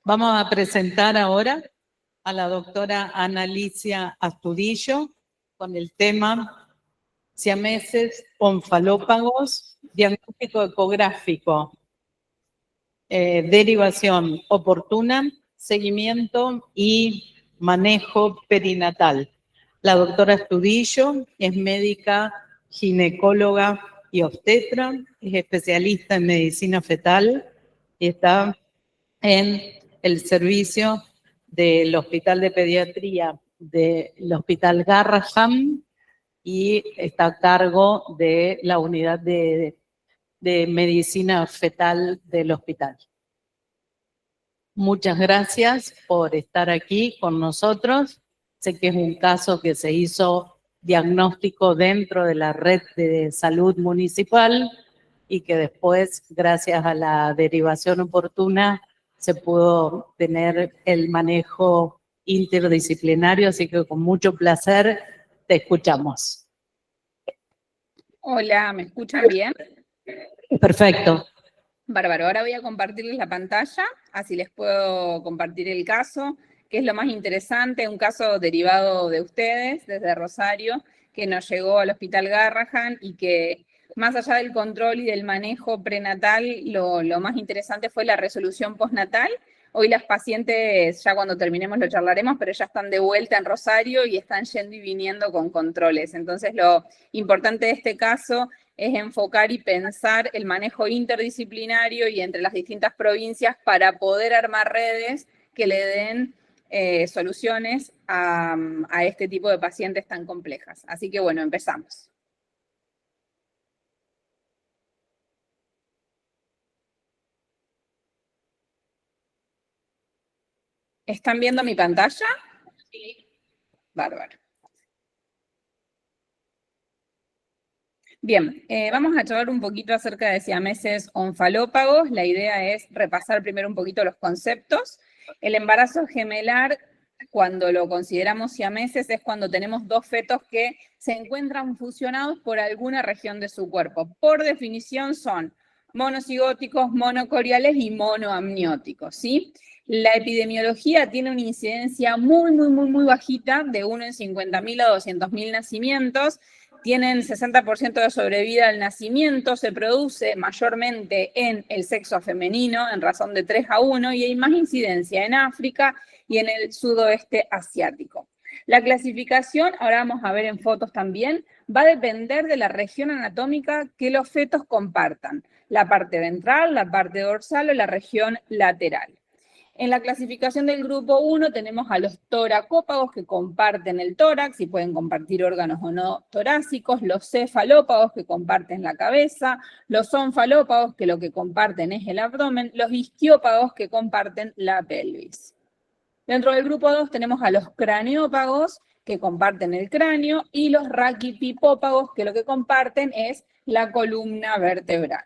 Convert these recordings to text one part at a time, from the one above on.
Vamos a presentar ahora a la doctora Ana Alicia Astudillo con el tema siameses onfalópagos, diagnóstico ecográfico, derivación oportuna, seguimiento y manejo perinatal. La doctora Astudillo es médica, ginecóloga y obstetra, es especialista en medicina fetal y está en el servicio del Hospital de Pediatría del Hospital Garrahan y está a cargo de la unidad de medicina fetal del hospital. Muchas gracias por estar aquí con nosotros. Sé que es un caso que se hizo diagnóstico dentro de la red de salud municipal y que después, gracias a la derivación oportuna, se pudo tener el manejo interdisciplinario, así que con mucho placer te escuchamos. Hola, ¿me escuchan bien? Perfecto. Bárbaro, ahora voy a compartirles la pantalla, así les puedo compartir el caso, que es lo más interesante, un caso derivado de ustedes, desde Rosario, que nos llegó al Hospital Garrahan y que más allá del control y del manejo prenatal, lo más interesante fue la resolución postnatal. Hoy las pacientes, ya cuando terminemos lo charlaremos, pero ya están de vuelta en Rosario y están yendo y viniendo con controles. Entonces lo importante de este caso es enfocar y pensar el manejo interdisciplinario y entre las distintas provincias para poder armar redes que le den soluciones a este tipo de pacientes tan complejas. Así que bueno, empezamos. ¿Están viendo mi pantalla? Sí. Bárbaro. Bien, vamos a charlar un poquito acerca de siameses onfalópagos. La idea es repasar primero un poquito los conceptos. El embarazo gemelar, cuando lo consideramos siameses, es cuando tenemos dos fetos que se encuentran fusionados por alguna región de su cuerpo. Por definición son monocigóticos, monocoriales y monoamnióticos, ¿sí? La epidemiología tiene una incidencia muy bajita, de 1 en 50.000 a 200.000 nacimientos. Tienen 60% de sobrevida al nacimiento, se produce mayormente en el sexo femenino, en razón de 3:1, y hay más incidencia en África y en el sudoeste asiático. La clasificación, ahora vamos a ver en fotos también, va a depender de la región anatómica que los fetos compartan, la parte ventral, la parte dorsal o la región lateral. En la clasificación del grupo 1 tenemos a los toracópagos que comparten el tórax y pueden compartir órganos o no torácicos, los cefalópagos que comparten la cabeza, los onfalópagos que lo que comparten es el abdomen, los isquiópagos que comparten la pelvis. Dentro del grupo 2 tenemos a los craneópagos que comparten el cráneo y los raquipipópagos que lo que comparten es la columna vertebral.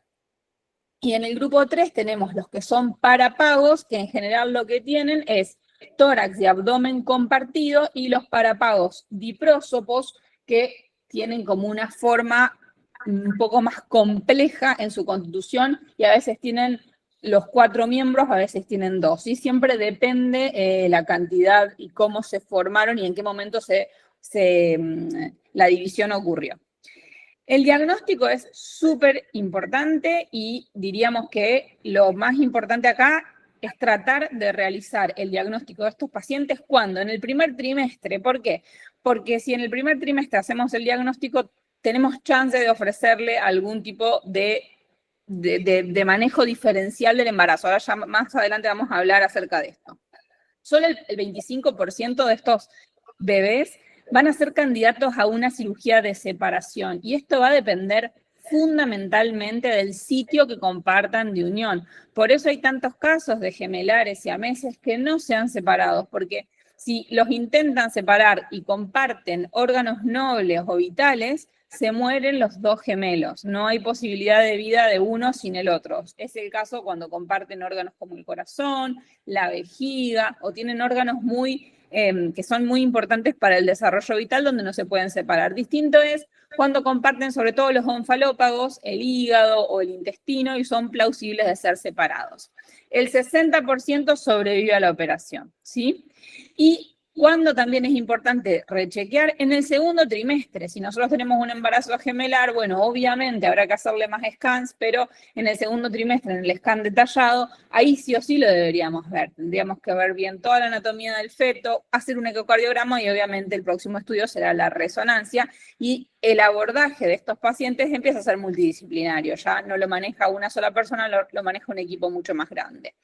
Y en el grupo 3 tenemos los que son parapagos, que en general lo que tienen es tórax y abdomen compartido, y los parapagos diprósopos, que tienen como una forma un poco más compleja en su constitución, y a veces tienen los 4 miembros, a veces tienen 2. Y siempre depende la cantidad y cómo se formaron y en qué momento la división ocurrió. El diagnóstico es súper importante y diríamos que lo más importante acá es tratar de realizar el diagnóstico de estos pacientes cuando en el primer trimestre. ¿Por qué? Porque si en el primer trimestre hacemos el diagnóstico, tenemos chance de ofrecerle algún tipo de manejo diferencial del embarazo. Ahora ya más adelante vamos a hablar acerca de esto. Solo el 25% de estos bebés van a ser candidatos a una cirugía de separación, y esto va a depender fundamentalmente del sitio que compartan de unión. Por eso hay tantos casos de gemelares siameses que no se han separado, porque si los intentan separar y comparten órganos nobles o vitales, se mueren los dos gemelos. No hay posibilidad de vida de uno sin el otro. Es el caso cuando comparten órganos como el corazón, la vejiga, o tienen órganos muy que son muy importantes para el desarrollo vital, donde no se pueden separar. Distinto es cuando comparten sobre todo los onfalópagos, el hígado o el intestino, y son plausibles de ser separados. El 60% sobrevive a la operación, ¿sí? Y cuando también es importante rechequear en el segundo trimestre. Si nosotros tenemos un embarazo gemelar, bueno, obviamente habrá que hacerle más scans, pero en el segundo trimestre, en el scan detallado, ahí sí o sí lo deberíamos ver. Tendríamos que ver bien toda la anatomía del feto, hacer un ecocardiograma y obviamente el próximo estudio será la resonancia. Y el abordaje de estos pacientes empieza a ser multidisciplinario. Ya no lo maneja una sola persona, lo maneja un equipo mucho más grande.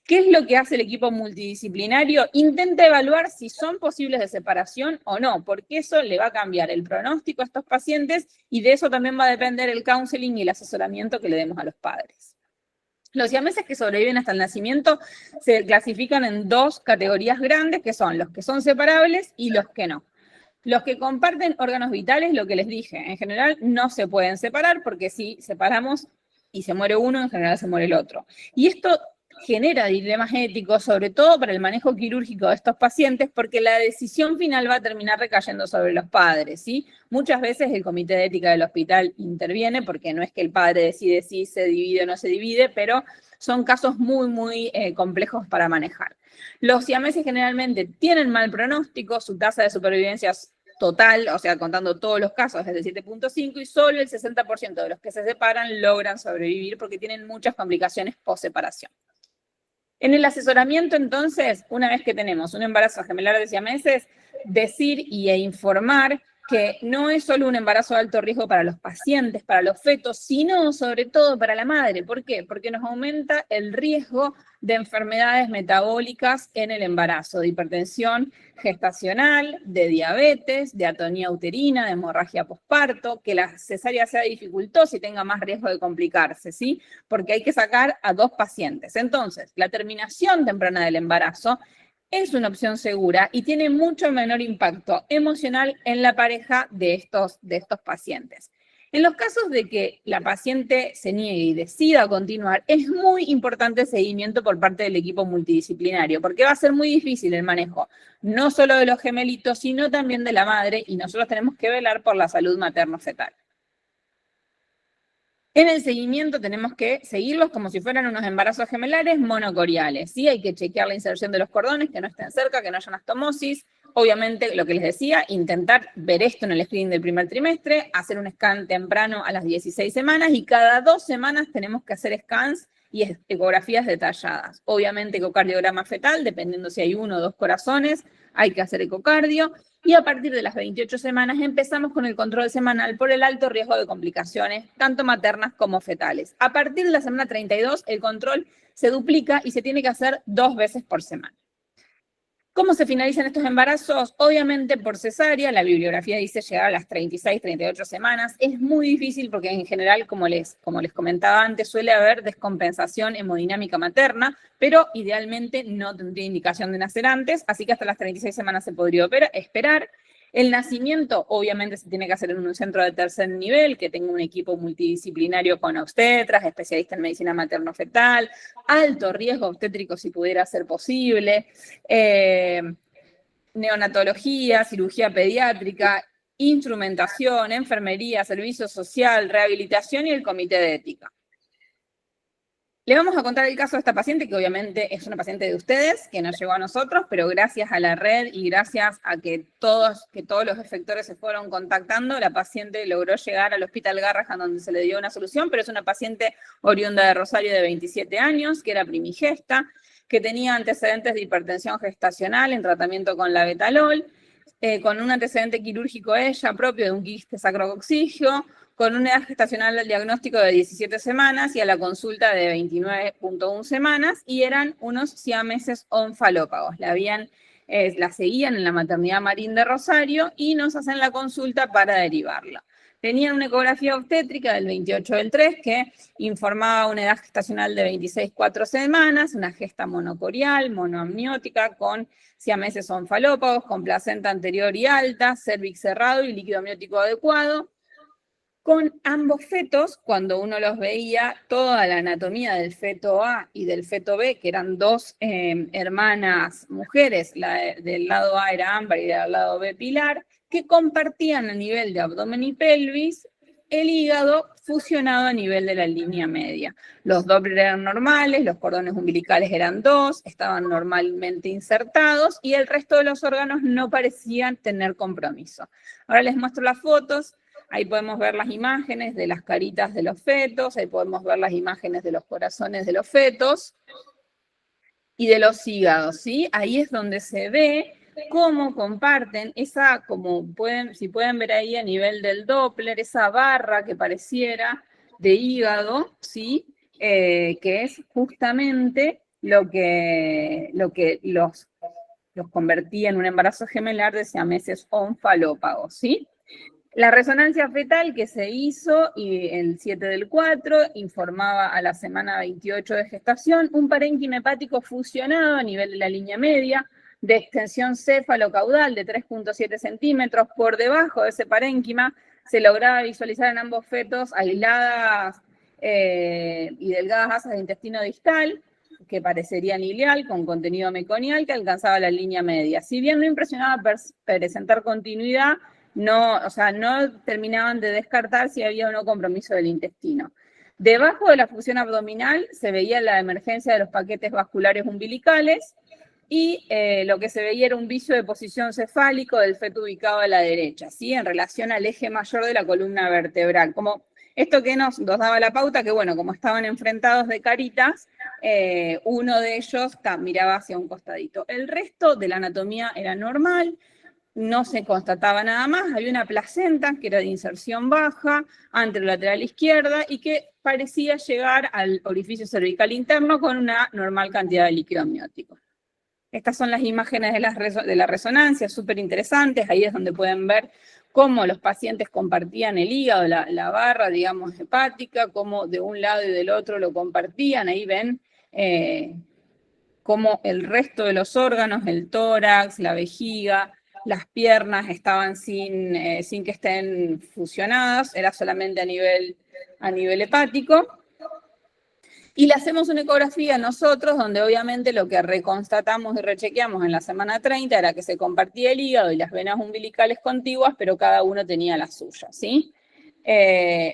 ¿Qué es lo que hace el equipo multidisciplinario? Intenta evaluar si son posibles de separación o no, porque eso le va a cambiar el pronóstico a estos pacientes y de eso también va a depender el counseling y el asesoramiento que le demos a los padres. Los siameses que sobreviven hasta el nacimiento se clasifican en dos categorías grandes, que son los que son separables y los que no. Los que comparten órganos vitales, lo que les dije, en general no se pueden separar porque si separamos y se muere uno, en general se muere el otro. Y esto genera dilemas éticos, sobre todo para el manejo quirúrgico de estos pacientes, porque la decisión final va a terminar recayendo sobre los padres, ¿sí? Muchas veces el comité de ética del hospital interviene, porque no es que el padre decide si se divide o no se divide, pero son casos muy, muy complejos para manejar. Los siameses generalmente tienen mal pronóstico, su tasa de supervivencia es total, o sea, contando todos los casos, es de 7.5, y solo el 60% de los que se separan logran sobrevivir porque tienen muchas complicaciones post-separación. En el asesoramiento, entonces, una vez que tenemos un embarazo gemelar de siameses, decir e informar que no es solo un embarazo de alto riesgo para los pacientes, para los fetos, sino sobre todo para la madre. ¿Por qué? Porque nos aumenta el riesgo de enfermedades metabólicas en el embarazo, de hipertensión gestacional, de diabetes, de atonía uterina, de hemorragia posparto, que la cesárea sea dificultosa y tenga más riesgo de complicarse, ¿sí? Porque hay que sacar a 2 pacientes. Entonces, la terminación temprana del embarazo es una opción segura y tiene mucho menor impacto emocional en la pareja de estos pacientes. En los casos de que la paciente se niegue y decida continuar, es muy importante el seguimiento por parte del equipo multidisciplinario, porque va a ser muy difícil el manejo, no solo de los gemelitos, sino también de la madre, y nosotros tenemos que velar por la salud materno-fetal. En el seguimiento tenemos que seguirlos como si fueran unos embarazos gemelares monocoriales, ¿sí? Hay que chequear la inserción de los cordones, que no estén cerca, que no haya anastomosis. Obviamente, lo que les decía, intentar ver esto en el screening del primer trimestre, hacer un scan temprano a las 16 semanas y cada 2 semanas tenemos que hacer scans y ecografías detalladas. Obviamente, ecocardiograma fetal, dependiendo si hay 1 o 2 corazones, hay que hacer ecocardio. Y a partir de las 28 semanas empezamos con el control semanal por el alto riesgo de complicaciones, tanto maternas como fetales. A partir de la semana 32, el control se duplica y se tiene que hacer 2 veces por semana. ¿Cómo se finalizan estos embarazos? Obviamente por cesárea, la bibliografía dice llegar a las 36, 38 semanas. Es muy difícil porque en general, como les comentaba antes, suele haber descompensación hemodinámica materna, pero idealmente no tendría indicación de nacer antes, así que hasta las 36 semanas se podría esperar. El nacimiento, obviamente, se tiene que hacer en un centro de tercer nivel, que tenga un equipo multidisciplinario con obstetras, especialistas en medicina materno-fetal, alto riesgo obstétrico si pudiera ser posible, neonatología, cirugía pediátrica, instrumentación, enfermería, servicio social, rehabilitación y el comité de ética. Le vamos a contar el caso de esta paciente, que obviamente es una paciente de ustedes, que nos llegó a nosotros, pero gracias a la red y gracias a que todos los efectores se fueron contactando, la paciente logró llegar al Hospital Garrahan, donde se le dio una solución, pero es una paciente oriunda de Rosario de 27 años, que era primigesta, que tenía antecedentes de hipertensión gestacional en tratamiento con labetalol, con un antecedente quirúrgico ella propio de un quiste sacrococcigio, con una edad gestacional del diagnóstico de 17 semanas y a la consulta de 29.1 semanas, y eran unos siameses onfalópagos. La seguían en la maternidad Marín de Rosario y nos hacen la consulta para derivarla. Tenían una ecografía obstétrica del 28/3 que informaba una edad gestacional de 26,4 semanas, una gesta monocorial, monoamniótica, con siameses onfalópagos, con placenta anterior y alta, cérvix cerrado y líquido amniótico adecuado. Con ambos fetos, cuando uno los veía, toda la anatomía del feto A y del feto B, que eran dos hermanas mujeres, del lado A era Ámbar y del lado B Pilar, que compartían a nivel de abdomen y pelvis el hígado fusionado a nivel de la línea media. Los Doppler eran normales, los cordones umbilicales eran 2, estaban normalmente insertados y el resto de los órganos no parecían tener compromiso. Ahora les muestro las fotos. Ahí podemos ver las imágenes de las caritas de los fetos, ahí podemos ver las imágenes de los corazones de los fetos y de los hígados, ¿sí? Ahí es donde se ve cómo comparten esa, si pueden ver ahí a nivel del Doppler, esa barra que pareciera de hígado, ¿sí? Que es justamente lo que los convertía en un embarazo gemelar de siameses onfalópagos, ¿sí? La resonancia fetal que se hizo y el 7/4 informaba a la semana 28 de gestación un parénquima hepático fusionado a nivel de la línea media, de extensión céfalo-caudal de 3.7 centímetros. Por debajo de ese parénquima se lograba visualizar en ambos fetos aisladas y delgadas asas de intestino distal, que parecerían ileal, con contenido meconial que alcanzaba la línea media. Si bien no impresionaba presentar continuidad, no terminaban de descartar si había o no compromiso del intestino. Debajo de la fusión abdominal se veía la emergencia de los paquetes vasculares umbilicales y lo que se veía era un vicio de posición cefálico del feto ubicado a la derecha, ¿sí? En relación al eje mayor de la columna vertebral. Como esto que nos daba la pauta, que bueno, como estaban enfrentados de caritas, uno de ellos miraba hacia un costadito. El resto de la anatomía era normal, no se constataba nada más, había una placenta que era de inserción baja, anterolateral izquierda, y que parecía llegar al orificio cervical interno con una normal cantidad de líquido amniótico. Estas son las imágenes de la resonancia, súper interesantes, ahí es donde pueden ver cómo los pacientes compartían el hígado, la barra, digamos, hepática, cómo de un lado y del otro lo compartían, ahí ven cómo el resto de los órganos, el tórax, la vejiga, las piernas estaban sin que estén fusionadas, era solamente a nivel hepático. Y le hacemos una ecografía nosotros, donde obviamente lo que reconstatamos y rechequeamos en la semana 30 era que se compartía el hígado y las venas umbilicales contiguas, pero cada uno tenía la suya, ¿sí?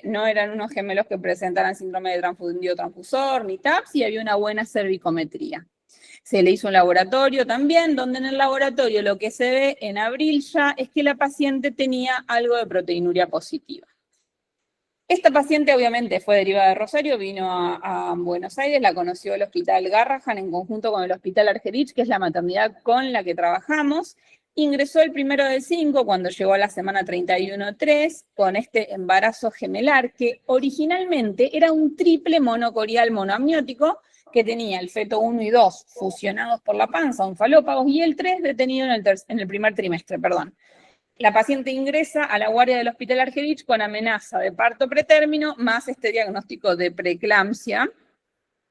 No eran unos gemelos que presentaran síndrome de transfundido transfusor ni TAPS, y había una buena cervicometría. Se le hizo un laboratorio también, donde en el laboratorio lo que se ve en abril ya es que la paciente tenía algo de proteinuria positiva. Esta paciente obviamente fue derivada de Rosario, vino a Buenos Aires, la conoció el Hospital Garrahan en conjunto con el Hospital Argerich, que es la maternidad con la que trabajamos. Ingresó el 1/5 cuando llegó a la semana 31/3 con este embarazo gemelar, que originalmente era un triple monocorial monoamniótico, que tenía el feto 1 y 2 fusionados por la panza, onfalópagos, y el 3 detenido en el primer trimestre, perdón. La paciente ingresa a la guardia del Hospital Argerich con amenaza de parto pretérmino, más este diagnóstico de preeclampsia,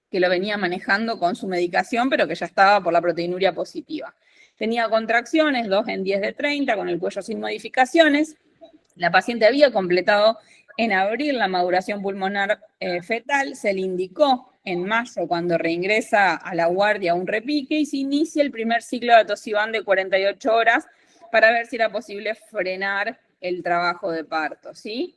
que lo venía manejando con su medicación, pero que ya estaba por la proteinuria positiva. Tenía contracciones, 2 en 10 de 30, con el cuello sin modificaciones. La paciente había completado en abril la maduración pulmonar fetal, se le indicó en mayo, cuando reingresa a la guardia, un repique, y se inicia el primer ciclo de atosiban de 48 horas, para ver si era posible frenar el trabajo de parto, ¿sí?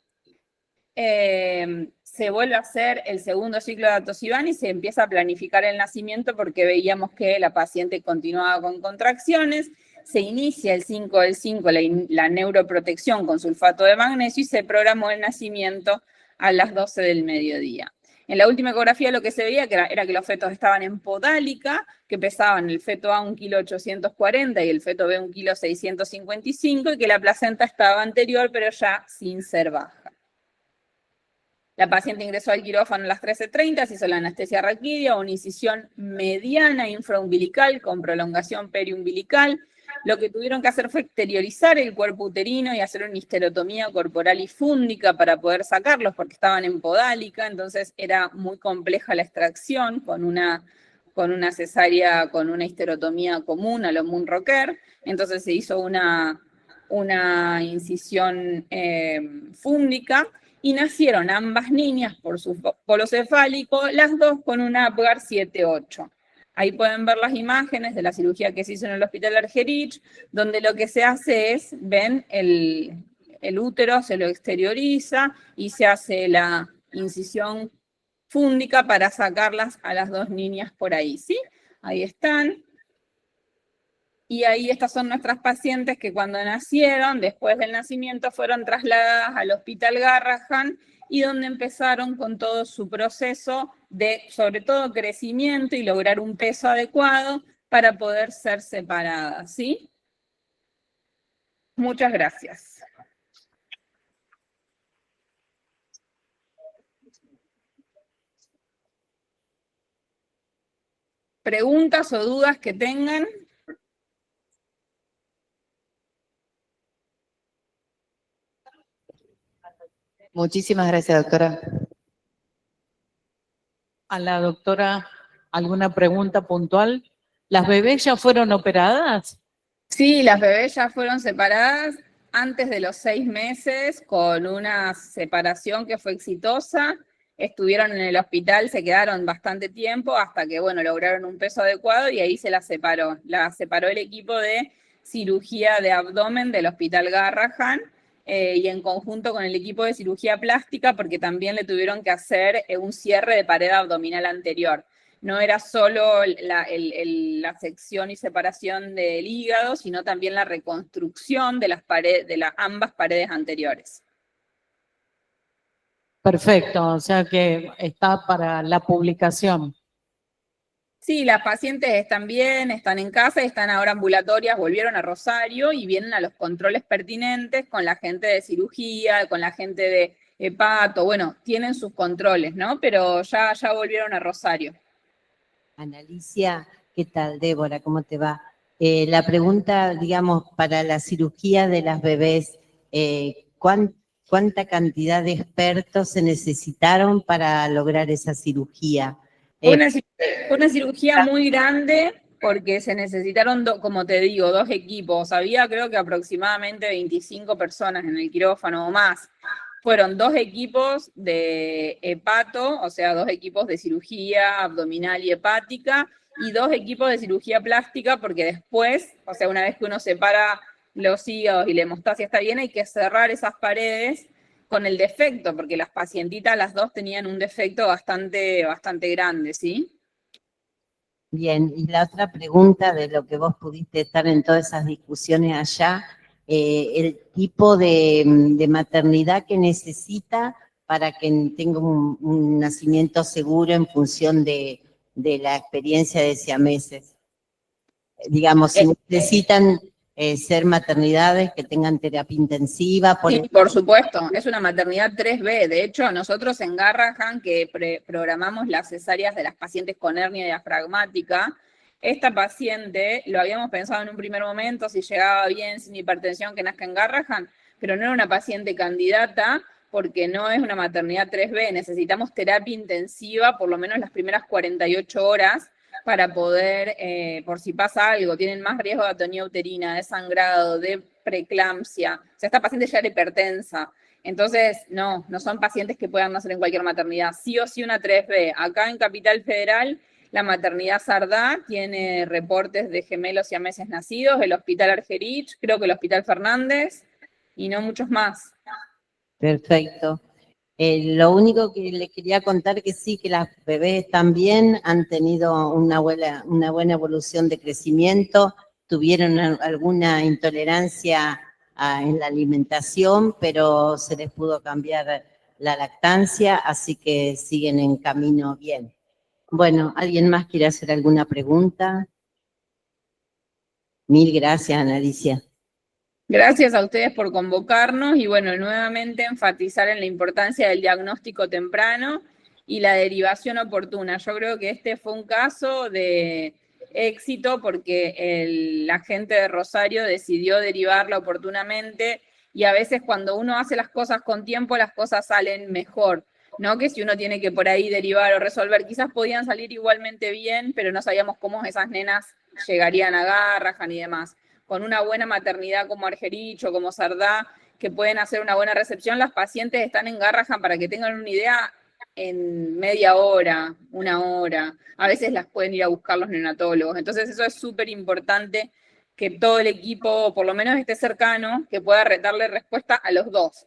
Se vuelve a hacer el segundo ciclo de atosiban y se empieza a planificar el nacimiento, porque veíamos que la paciente continuaba con contracciones. Se inicia el 5/5 la neuroprotección con sulfato de magnesio y se programó el nacimiento a las 12 del mediodía. En la última ecografía lo que se veía era que los fetos estaban en podálica, que pesaban el feto A 1,840 kg y el feto B 1,655 kg, y que la placenta estaba anterior, pero ya sin ser baja. La paciente ingresó al quirófano a las 13:30, se hizo la anestesia raquídea, una incisión mediana infraumbilical con prolongación periumbilical. Lo que tuvieron que hacer fue exteriorizar el cuerpo uterino y hacer una histerotomía corporal y fúndica para poder sacarlos, porque estaban en podálica, entonces era muy compleja la extracción con una cesárea, con una histerotomía común a lo Moon-Rocker. Entonces se hizo una incisión fúndica, y nacieron ambas niñas por su polo cefálico, las dos con un Apgar 7-8. Ahí pueden ver las imágenes de la cirugía que se hizo en el Hospital Argerich, donde lo que se hace es, ven, el útero se lo exterioriza y se hace la incisión fúndica para sacarlas a las dos niñas por ahí, ¿sí? Ahí están. Y ahí estas son nuestras pacientes que cuando nacieron, después del nacimiento, fueron trasladadas al Hospital Garrahan y donde empezaron con todo su proceso de, sobre todo, crecimiento y lograr un peso adecuado para poder ser separadas, ¿sí? Muchas gracias. ¿Preguntas o dudas que tengan? Muchísimas gracias, doctora. A la doctora, ¿alguna pregunta puntual? ¿Las bebés ya fueron operadas? Sí, las bebés ya fueron separadas antes de los 6 meses con una separación que fue exitosa. Estuvieron en el hospital, se quedaron bastante tiempo hasta que, bueno, lograron un peso adecuado y ahí se las separó. La separó el equipo de cirugía de abdomen del Hospital Garrahan y en conjunto con el equipo de cirugía plástica porque también le tuvieron que hacer un cierre de pared abdominal anterior. No era solo la sección y separación del hígado, sino también la reconstrucción de las paredes, de ambas paredes anteriores. Perfecto, o sea que está para la publicación. Sí, las pacientes están bien, están en casa, están ahora ambulatorias, volvieron a Rosario y vienen a los controles pertinentes con la gente de cirugía, con la gente de hepato, bueno, tienen sus controles, ¿no? Pero ya volvieron a Rosario. Analicia, ¿qué tal? Débora, ¿cómo te va? La pregunta, digamos, para la cirugía de las bebés, ¿cuánta cantidad de expertos se necesitaron para lograr esa cirugía? Una cirugía muy grande porque se necesitaron, como te digo, 2 equipos. Había creo que aproximadamente 25 personas en el quirófano o más. Fueron 2 equipos de hepato, o sea, 2 equipos de cirugía abdominal y hepática, y 2 equipos de cirugía plástica, porque después, o sea, una vez que uno separa los hígados y la hemostasia está bien, hay que cerrar esas paredes con el defecto, porque las pacientitas, las 2 tenían un defecto bastante grande, ¿sí? Bien, y la otra pregunta de lo que vos pudiste estar en todas esas discusiones allá, el tipo de maternidad que necesita para que tenga un nacimiento seguro en función de la experiencia de siameses. Digamos, si necesitan ser maternidades que tengan terapia intensiva. Sí, por supuesto, es una maternidad 3B. De hecho, nosotros en Garrahan, que programamos las cesáreas de las pacientes con hernia diafragmática, esta paciente lo habíamos pensado en un primer momento, si llegaba bien, sin hipertensión, que nazca en Garrahan, pero no era una paciente candidata porque no es una maternidad 3B. Necesitamos terapia intensiva por lo menos las primeras 48 horas para poder, por si pasa algo, tienen más riesgo de atonía uterina, de sangrado, de preeclampsia. O sea, esta paciente ya era hipertensa. Entonces, no son pacientes que puedan nacer en cualquier maternidad. Sí o sí una 3B. Acá en Capital Federal, la maternidad Sardá tiene reportes de gemelos siameses nacidos, el Hospital Argerich, creo que el Hospital Fernández, y no muchos más. Perfecto. Lo único que le quería contar que sí, que las bebés también han tenido una buena evolución de crecimiento, tuvieron alguna intolerancia en la alimentación, pero se les pudo cambiar la lactancia, así que siguen en camino bien. Bueno, ¿alguien más quiere hacer alguna pregunta? Mil gracias, Analicia. Gracias a ustedes por convocarnos y bueno, nuevamente enfatizar en la importancia del diagnóstico temprano y la derivación oportuna. Yo creo que este fue un caso de éxito porque la gente de Rosario decidió derivarla oportunamente y a veces cuando uno hace las cosas con tiempo, las cosas salen mejor, ¿no? Que si uno tiene que por ahí derivar o resolver, quizás podían salir igualmente bien, pero no sabíamos cómo esas nenas llegarían a Garrahan y demás. Con una buena maternidad como Argerich o como Sardá, que pueden hacer una buena recepción. Las pacientes están en Garrahan, para que tengan una idea, en media hora, una hora. A veces las pueden ir a buscar los neonatólogos. Entonces eso es súper importante, que todo el equipo, por lo menos esté cercano, que pueda darle respuesta a los dos.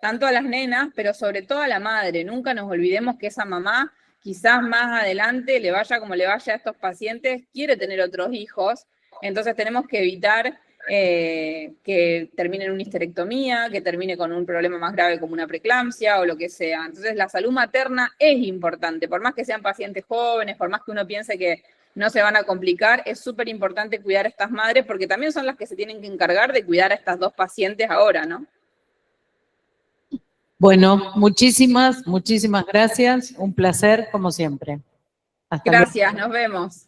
Tanto a las nenas, pero sobre todo a la madre. Nunca nos olvidemos que esa mamá, quizás más adelante, le vaya como le vaya a estos pacientes, quiere tener otros hijos. Entonces tenemos que evitar que termine en una histerectomía, que termine con un problema más grave como una preeclampsia o lo que sea. Entonces la salud materna es importante, por más que sean pacientes jóvenes, por más que uno piense que no se van a complicar, es súper importante cuidar a estas madres, porque también son las que se tienen que encargar de cuidar a estas dos pacientes ahora, ¿no? Bueno, muchísimas gracias. Un placer, como siempre. Hasta luego. Gracias, nos vemos.